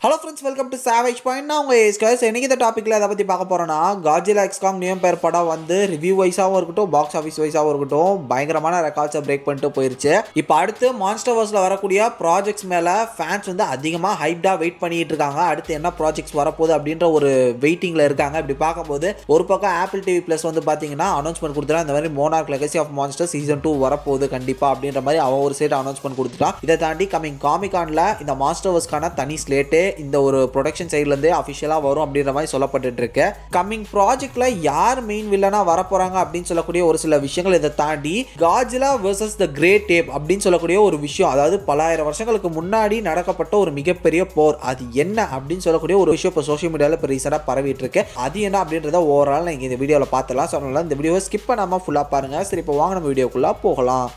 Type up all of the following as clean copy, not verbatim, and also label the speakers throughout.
Speaker 1: Hello friends, welcome to savage point. நான் உங்கள் ஏஸ்காய்ஸ். இன்றைக்கி இந்த டாப்பிக்கில் எதை பற்றி பார்க்க போகிறோன்னா, காட்ஜிலா எக்ஸ் காங் நியூ எம்பயர் படம் வந்து ரிவ்யூ வைஸாகவும் இருக்கட்டும், பாக்ஸ் ஆஃபீஸ் வைஸாகவும் இருக்கட்டும், பயங்கரமான ரெக்கார்ட்ஸை பிரேக் பண்ணிட்டு போயிருச்சு. இப்போ அடுத்து மான்ஸ்டர்வர்ஸில் வரக்கூடிய ப்ராஜெக்ட்ஸ் மேலே ஃபேன்ஸ் வந்து அதிகமாக ஹைப்டாக வெயிட் பண்ணிட்டு இருக்காங்க. அடுத்து என்ன ப்ராஜெக்ட்ஸ் வரப்போகுது அப்படின்ற ஒரு வெயிட்டிங்கில் இருக்காங்க. இப்படி பார்க்கும்போது ஒரு பக்கம் ஆப்பிள் டிவி ப்ளஸ் வந்து பார்த்தீங்கன்னா அனௌன்ஸ்மெண்ட் கொடுத்துட்டா, இந்த மாதிரி Monarch legacy of monsters season 2 வரப்போகுது கண்டிப்பாக அப்படின்ற மாதிரி அவன் ஒரு சைட் அனௌன்ஸ்மெண்ட் கொடுத்துட்டான். இதை தாண்டி கமிங் காமிகானில் இந்த மான்ஸ்டர்வர்ஸ்க்கான தனி ஸ்லேட்டு இந்த ஒரு ப்ரொடக்ஷன் சைட்லேருந்தே அஃபிஷியலாக வரும் அப்படின்ற மாதிரி சொல்லப்பட்டு இருக்கு. கம்மிங் ப்ராஜெக்ட்ல யார் மெயின் வில்லனா வரப்போறாங்க அப்படின்னு சொல்லக்கூடிய ஒரு சில விஷயங்கள். இதை தாண்டி காட்ஜிலா வெர்சஸ் த கிரேட் ஏப் அப்படின்னு சொல்லக்கூடிய ஒரு விஷயம், அதாவது பல ஆயிரம் வருஷங்களுக்கு முன்னாடி நடக்கப்பட்ட ஒரு மிகப்பெரிய போர், அது என்ன அப்படின்னு சொல்லக்கூடிய ஒரு விஷயம் இப்போ சோஷியல் மீடியாவில் இப்போ ரீசெண்டாக பரவிட்டு இருக்கு. அது என்ன அப்படின்றத ஓவரால் நீங்கள் இந்த வீடியோவில் பார்த்துலாம். ஸோ அதனால இந்த வீடியோவை ஸ்கிப் பண்ணாமல் ஃபுல்லாக பாருங்க. சரி, இப்போ வாங்க நம்ம வீடியோக்குள்ளே போகலாம்.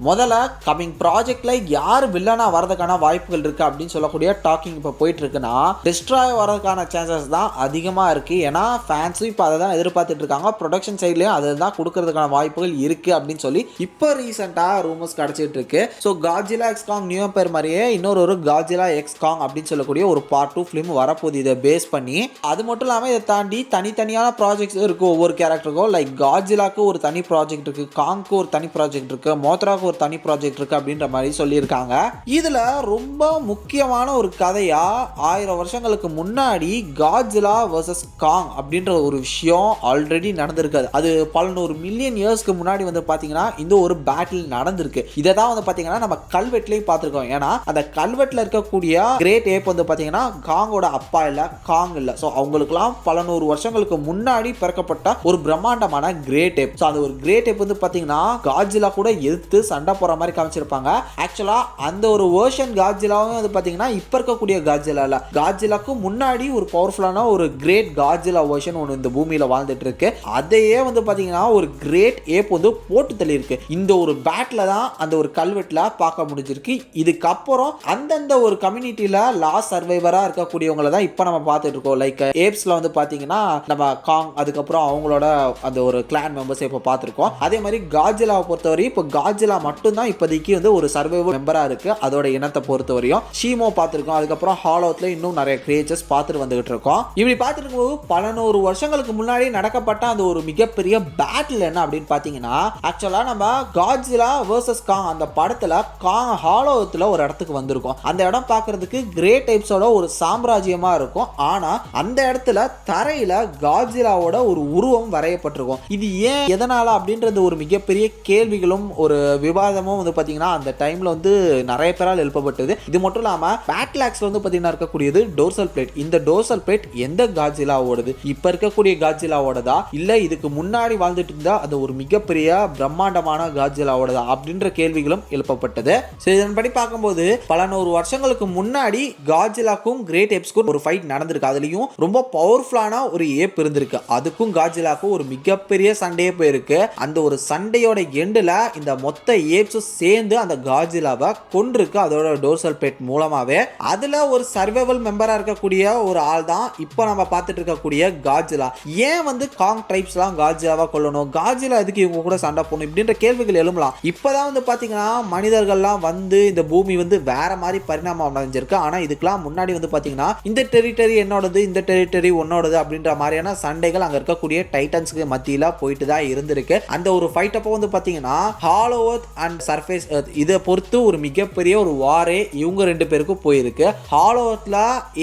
Speaker 1: முதல்ல கமிங் ப்ராஜெக்ட்ல யார் வில்லனா வரதுக்கான வாய்ப்புகள் இருக்கு அப்படின்னு சொல்லக்கூடிய டாக்கிங் இப்போ போயிட்டு இருக்குன்னா, டிஸ்ட்ராய் வரதுக்கான சான்சஸ் தான் அதிகமாக இருக்கு. ஏன்னா ஃபேன்ஸும் இப்போ அதை தான் எதிர்பார்த்துட்டு இருக்காங்க. ப்ரொடக்ஷன் சைட்லயும் அதை தான் கொடுக்கறதுக்கான வாய்ப்புகள் இருக்கு அப்படின்னு சொல்லி இப்போ ரீசெண்டாக ரூமர்ஸ் கிடைச்சிட்டு இருக்கு. ஸோ காட்ஜிலா எக்ஸ் காங் நியூ எம்பயர் மாதிரியே இன்னொரு காட்ஜிலா எக்ஸ் காங் அப்படின்னு சொல்லக்கூடிய ஒரு பார்ட் 2 ஃபிலிம் வரப்போகுது இதை பேஸ் பண்ணி. அது மட்டும் இல்லாமல் இதை தாண்டி தனித்தனியான ப்ராஜெக்ட்ஸ் இருக்கு ஒவ்வொரு கேரக்டருக்கும். லைக் காட்ஜிலாக்கு ஒரு தனி ப்ராஜெக்ட் இருக்கு, காங்க்கு ஒரு தனி ப்ராஜெக்ட் இருக்கு, மோத்ராக்கு ஒரு தனி ப்ராஜெக்ட் இருக்கு அப்படின்ற மாதிரி சொல்லியிருக்காங்க. இதுல ரொம்ப முக்கியமான ஒரு கதையா 1000 வருஷங்களுக்கு முன்னாடி காட்ஜிலா வர்சஸ் காங் அப்படின்ற ஒரு விஷயம் ஆல்ரெடி நடந்திருக்காது. அது பல நூறு மில்லியன் இயர்ஸ்க்கு முன்னாடி வந்து பாத்தீங்கன்னா இந்த ஒரு பேட்டில் நடந்திருக்கு. இதை தான் வந்து பாத்தீங்கன்னா நம்ம கல்வெட்டுலயும் பார்த்திருக்கோம். ஏன்னா அந்த கல்வெட்டுல இருக்கக்கூடிய கிரேட் ஏப் வந்து பாத்தீங்கன்னா காங்கோட அப்பா இல்ல, காங் இல்ல. ஸோ அவங்களுக்குலாம் பல நூறு வருஷங்களுக்கு முன்னாடி பிறக்கப்பட்ட ஒரு பிரம்மாண்டமான கிரேட் ஏப். ஸோ அந்த ஒரு கிரேட் ஏப் வந்து பாத்தீங்கன்னா காட்ஜிலா கூட எதிர்த்து சண்டை போற மாதிரி காமிச்சிருப்பாங்க. ஆக்சுவலா அந்த ஒரு வெர்ஷன் காட்ஜிலாவும் வந்து பாத்தீங்கன்னா இப்ப இருக்கக்கூடிய காட்ஜிலா இல்ல, காட்ஜிலாக்கு முன்னாடி ஒரு பவர்ஃபுல்லான ஒரு கிரேட் காட்ஜிலா வெர்ஷன் ஒன்று இந்த பூமியில வாழ்ந்துட்டு இருக்கு. அதையே வந்து பாத்தீங்கன்னா ஒரு கிரேட் ஏப் வந்து போட்டு தள்ளி இருக்கு. இந்த ஒரு பேட்ல தான் அந்த ஒரு கல்வெட்டுல பார்க்க முடிஞ்சிருக்கு. இதுக்கப்புறம் அந்தந்த ஒரு கம்யூனிட்டியில லாஸ்ட் சர்வைவரா இருக்கக்கூடியவங்களை தான் இப்ப நம்ம பார்த்துட்டு இருக்கோம். லைக் ஏப்ஸ்ல வந்து பாத்தீங்கன்னா நம்ம காங், அதுக்கப்புறம் அவங்களோட அந்த ஒரு கிளான் மெம்பர்ஸ் இப்ப பார்த்திருக்கோம். அதே மாதிரி காட்ஜிலாவை பொறுத்தவரை இப்போ காட்ஜிலா மட்டும்தான் இப்போதைக்கு வந்து ஒரு சர்வைவல் மெம்பரா இருக்கு அதோட இனத்தை பொறுத்தவரையும். ஷீமோ பார்த்திருக்கோம், அதுக்கப்புறம் ஹாலோத்ல இன்னும் நிறைய கிரியேச்சர்ஸ் பார்த்துட்டு வந்துகிட்டு இருக்கோம். இப்படி பார்த்துட்டு இருக்கும்போது பல நூறு வருஷங்களுக்கு முன்னாடி நடக்கப்பட்ட அந்த ஒரு மிகப்பெரிய பேட்டில் என்ன அப்படின்னு பாத்தீங்கன்னா, ஆக்சுவலா நம்ம காட்ஜிலா வெர்சஸ் காங் அந்த படத்துல காங் ஹாலோத்ல ஒரு இடத்துக்கு வந்திருக்கோம். அந்த இடம் பார்க்கிறதுக்கு கிரேட் டைப்ஸோட ஒரு சாம்ராஜ்யமா இருக்கும். ஆனா அந்த இடத்துல தரையில காட்ஜிலாவோட ஒரு உருவம் வரையப்பட்டிருக்கும். இது ஏன், எதனால அப்படின்றது ஒரு மிகப்பெரிய கேள்விகளும் ஒரு விவாதமும் வந்து பாத்தீங்கன்னா அந்த டைம்ல வந்து நிறைய பேரால் எழுப்பப்பட்டது. இது மட்டும் இல்லாம பேட்லாக்ஸ்ல வந்து பாத்தீங்கன்னா இருக்கக்கூடியது டோர்சல் பிளேட். இந்த டோர்சல் பிளேட் எந்த காட்ஜிலாவோடது, இப்ப இருக்கக்கூடிய காட்ஜிலாவோடதா இல்ல இதுக்கு முன்னாடி வாழ்ந்துட்டு இருந்தா அது ஒரு மிகப்பெரிய பிரம்மாண்டமான காட்ஜிலாவோடதா அப்படின்ற கேள்விகளும் எழுப்பப்பட்டது. இதன்படி பார்க்கும்போது பல நூறு வருஷங்களுக்கு முன்னாடி காட்ஜிலாக்கும் கிரேட் ஏப்ஸ்க்கும் ஒரு ஃபைட் நடந்திருக்கு. அதுலயும் ரொம்ப பவர்ஃபுல்லான ஒரு ஏப் இருந்திருக்கு. அதுக்கும் காட்ஜிலாக்கும் ஒரு மிகப்பெரிய சண்டையே போயிருக்கு. அந்த ஒரு சண்டையோட எண்டுல இந்த மொத்த ஏப்ஸும் சேர்ந்து அந்த காட்ஜிலாவை கொன்றிருக்கு அதோட டோர்சல் பிளேட் மூலமாவே. அதுல ஒரு சர்வைவல் மெம்பரா இருக்கக்கூடிய ஒரு ஆள் தான் இப்போ நம்ம பார்த்துட்டு இருக்கக்கூடிய காட்ஜிலா. ஏன் வந்து காங் ட்ரைப்ஸ்லாம் காட்ஜிலாவை கொல்லணும், காட்ஜிலா எதுக்கு இவங்க கூட சண்டை போடணும் இப்படின்ற கேள்விகள் எழும்பலாம். இப்பதான் வந்து பாத்தீங்கன்னா மனிதர்கள்லாம் வந்து இந்த பூமி வந்து வேற மாதிரி பரிணாமம் அடைஞ்சிருக்கு. ஆனா இதுக்கெல்லாம் முன்னாடி வந்து பாத்தீங்கன்னா இந்த டெரிட்டரி என்னோடது, இந்த டெரிட்டரி உன்னோடது அப்படின்ற மாதிரியான சண்டைகள் அங்க இருக்கக்கூடிய டைட்டன்ஸ்க்கு மத்தியில போயிட்டு தான் இருந்திருக்கு. அந்த ஒரு ஃபைட் அப்போ வந்து பாத்தீங்கன்னா hollow earth and surface earth இதை பொறுத்து ஒரு மிகப்பெரிய ஒரு வாரே இவங்க ரெண்டு பேருக்கும் போயிருக்கு. ஹாலோ எர்த்ல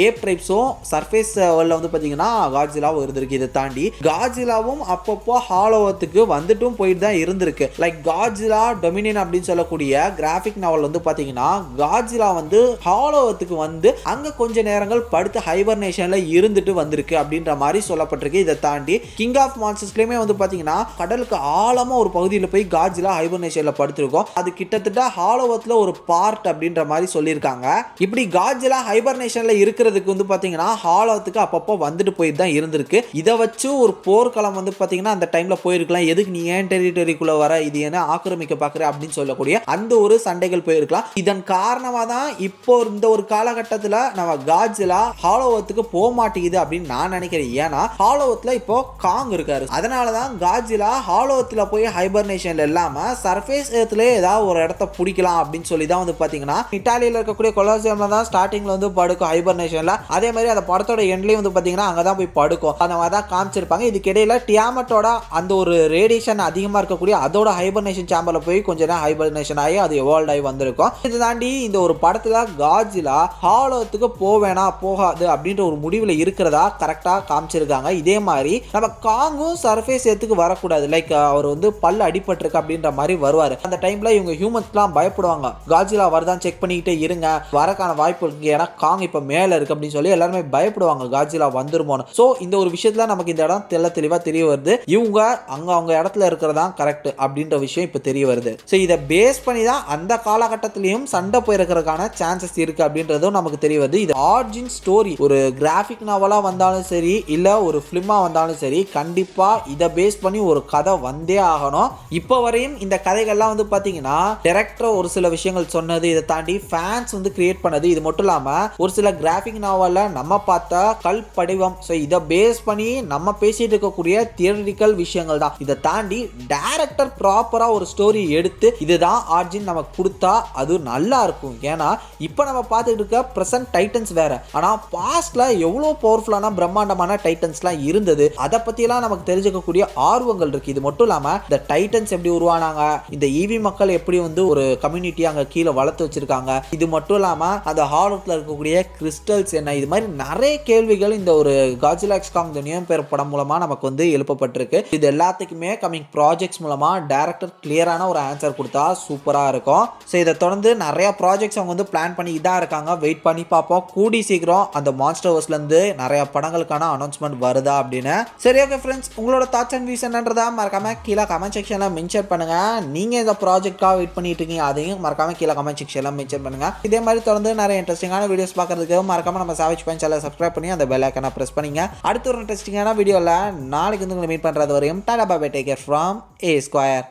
Speaker 1: ஏப் ட்ரைப்ஸும் சர்ஃபேஸ் வேர்ல்ட்ல வந்து பாத்தீங்கன்னா காட்ஜிலாவும் இருந்திருக்கு. இதை தாண்டி காட்ஜிலாவும் அப்பப்போ ஹாலோ எர்த்துக்கு வந்துட்டும் போயிட்டு தான் இருந்திருக்கு. லைக் காட்ஜிலா டொமினியன் அப்படின்னு சொல்லக்கூடிய கிராஃபிக் நாவல் வந்து பாத்தீங்கன்னா காட்ஜிலா வந்து ஹாலோ எர்த்துக்கு வந்து அங்க கொஞ்ச நேரங்கள் படுத்து ஹைபர்னேஷன்ல இருந்துட்டு வந்திருக்கு அப்படின்ற மாதிரி சொல்லப்பட்டிருக்கு. இதை தாண்டி கிங் ஆஃப் மான்ஸ்டர்ஸ்லயுமே வந்து பாத்தீங்கன்னா கடலுக்கு ஆழமா ஒரு பகுதியில் போய் காட்ஜிலா ஹைபர்னேஷன்ல படுத்திருக்கும். அது கிட்டத்தட்ட ஹாலோ எர்த்ல ஒரு பார்ட் அப்படின்ற மாதிரி சொல்லியிருக்காங்க. இப்படி காட்ஜிலா ஹைபர்னேஷன்ல இருக்கிறதுக்கு வந்து பாத்தீங்கன்னா ஹாலோ எர்த்துக்கு அப்பப்போ வந்துட்டு போயிட்டு தான் இருந்திருக்கு. இதை வச்சு ஒரு போர்க்களம் வந்து பாத்தீங்கன்னா அந்த டைம்ல போயிருக்கலாம். எதுக்கு நீ ஏன் டெரிட்டரிக்குள்ள வர, இது என்ன ஆக்கிரமிக்க பாக்குற அப்படின்னு சொல்லக்கூடிய அந்த ஒரு சண்டைகள் போயிருக்கலாம். இதன் காரணமா தான் இப்போ இந்த ஒரு காலகட்டத்தில் நம்ம காட்ஜிலா ஹாலோ எர்த்துக்கு போக மாட்டேங்குது அப்படின்னு நான் நினைக்கிறேன். ஏன்னா ஹாலோ எர்த்ல இப்போ காங் இருக்காரு. அதனாலதான் காட்ஜிலா ஹாலோ எர்த்ல போய் ஹைபர்னேஷன்ல இல்லாம சர்ஃபேஸ் உலகத்திலே ஏதாவது ஒரு இடத்த பிடிக்கலாம் அப்படின்னு சொல்லி தான் வந்து பார்த்தீங்கன்னா இட்டாலியில் இருக்கக்கூடிய கொலோசியம்ல தான் ஸ்டார்டிங்ல வந்து படுக்கும் ஹைபர்னேஷன்ல. அதே மாதிரி அந்த படத்தோட எண்ட்லேயும் வந்து பார்த்தீங்கன்னா அங்கே தான் போய் படுக்கும். அந்த மாதிரி தான் காமிச்சிருப்பாங்க. இதுக்கு இடையில டியாமட்டோட அந்த ஒரு ரேடியேஷன் அதிகமாக இருக்கக்கூடிய அதோட ஹைபர்னேஷன் சேம்பரில் போய் கொஞ்ச நேரம் ஹைபர்னேஷன் ஆகி அது எவால்வ் ஆகி வந்திருக்கும். இது தாண்டி இந்த ஒரு படத்தில் காட்ஜிலா ஹாலோத்துக்கு போவேனா போகாது அப்படின்ற ஒரு முடிவில் இருக்கிறதா கரெக்டாக காமிச்சிருக்காங்க. இதே மாதிரி நம்ம காங்கும் சர்ஃபேஸ் எத்துக்கு வரக்கூடாது. லைக் அவர் வந்து பல்லு அடிபட்டிருக்கு அப்படின்ற மாதிரி வருவார். அந்த டைம்ல இவங்க ஹியூமன்ஸ்லாம் பயப்படுவாங்க. காட்ஜிலா வருதான் செக் பண்ணிக்கிட்டே இருங்க, வரக்கான வாய்ப்பு இருக்கு, ஏன்னா காங் இப்போ மேலே இருக்கு அப்படின்னு சொல்லி எல்லாருமே பயப்படுவாங்க காட்ஜிலா வந்துருமோன்னு. ஸோ இந்த ஒரு விஷயத்துல நமக்கு இந்த இடம் தெளிவாக தெரிய வருது. இவங்க அவங்க இடத்துல இருக்கிறதா கரெக்ட் அப்படின்ற விஷயம் இப்போ தெரிய வருது. ஸோ இதை பேஸ் பண்ணி தான் அந்த காலகட்டத்திலையும் சண்டை போயிருக்கிறதுக்கான சான்சஸ் இருக்கு அப்படின்றதும் நமக்கு தெரிய வருது. இது ஆரிஜின் ஸ்டோரி ஒரு கிராஃபிக் நாவலா வந்தாலும் சரி இல்ல ஒரு பிலிமா வந்தாலும் சரி கண்டிப்பா இதை பேஸ் பண்ணி ஒரு கதை வந்தே ஆகணும். இப்போ வரையும் இந்த கதைகள்லாம் வந்து பாத்தீங்கன்னா டைரக்டர் ஒரு சில விஷயங்கள் சொன்னது, இதை தாண்டி ஃபேன்ஸ் வந்து கிரியேட் பண்ணது, இது மட்டும் இல்லாம ஒரு சில கிராஃபிக் நாவல்ல நம்ம பார்த்த கல் படிவம். ஸோ இதை பேஸ் பண்ணி நம்ம பேசிட்டு இருக்கக்கூடிய தியரிட்டிக்கல் விஷயங்கள் தான். இதை தாண்டி டைரக்டர் ப்ராப்பரா ஒரு ஸ்டோரி எடுத்து இதுதான் ஆரிஜின் நமக்கு கொடுத்தா அது நல்லா இருக்கும். ஏன்னா இப்போ நம்ம பார்த்துட்டு இருக்க பிரசன்ட் டைட்டன்ஸ் வேற, ஆனா பாஸ்ட்ல எவ்வளவு பவர்ஃபுல்லான பிரம்மாண்டமான டைட்டன்ஸ்லாம் இருந்தது, அதை பத்தியெல்லாம் நமக்கு தெரிஞ்சுக்கக்கூடிய ஆர்வங்கள் இருக்கு. இது மட்டும் இல்லாம இந்த டைட்டன்ஸ் எப்படி உருவானாங்க, இந்த ஈவி மக்கள் எப்படி வந்து ஒரு கம்யூனிட்டி அங்க கீழே வளர்த்து வச்சிருக்காங்க, இது மட்டும் இல்லாம அந்த ஹாலோட்ல இருக்கக்கூடிய கிறிஸ்டல்ஸ் என்ன, இது மாதிரி நிறைய கேள்விகள் இந்த ஒரு காட்ஜிலா எக்ஸ் காங் தி நியூ எம்பையர் படம் மூலமா நமக்கு வந்து எழுப்பப்பட்டிருக்கு. இது எல்லாத்துக்குமே கமிங் ப்ராஜெக்ட்ஸ் மூலமா டைரக்டர் கிளியரான ஒரு ஆன்சர் கொடுத்தா சூப்பரா இருக்கும். ஸோ இதை தொடர்ந்து நிறைய ப்ராஜெக்ட்ஸ் அவங்க வந்து பிளான் பண்ணி தான் இருக்காங்க. வெயிட் பண்ணி பார்ப்போம். கூடி சீக்கிரம் அந்த மான்ஸ்டர்வர்ஸ்ல இருந்து நிறைய படங்களுக்கான அனௌன்ஸ்மெண்ட் வருதா அப்படின்னு. சரி, ஓகே ஃப்ரெண்ட்ஸ், உங்களோட தாட்ஸ் அண்ட் வியூஸ் என்னன்றதா மறக்காம கீழே கமெண்ட் செக்ஷன்ல மென்ஷன் பண்ணுங்க. நீங்க இந்த ப்ராஜெக்டாக வெயிட் பண்ணிட்டு இருக்கீங்க, அதையும் மறக்காம கீழே கமெண்ட் செக்ஷன்ல மென்ஷன் பண்ணுங்க. இதே மாதிரி தொடர்ந்து நிறைய இன்ட்ரெஸ்டிங்கான வீடியோஸ் பார்க்கறதுக்கு மறக்காம நம்ம சாவேஜ் பாயிண்ட் சேனலை சப்ஸ்கிரைப் பண்ணி அந்த பெல் ஐகானை பிரஸ் பண்ணீங்க. அடுத்த ஒரு இன்ட்ரெஸ்டிங்கான வீடியோல நாளைக்கு வந்து உங்களை மீட் பண்றது வரையும் டாடா bye bye, take care from a square.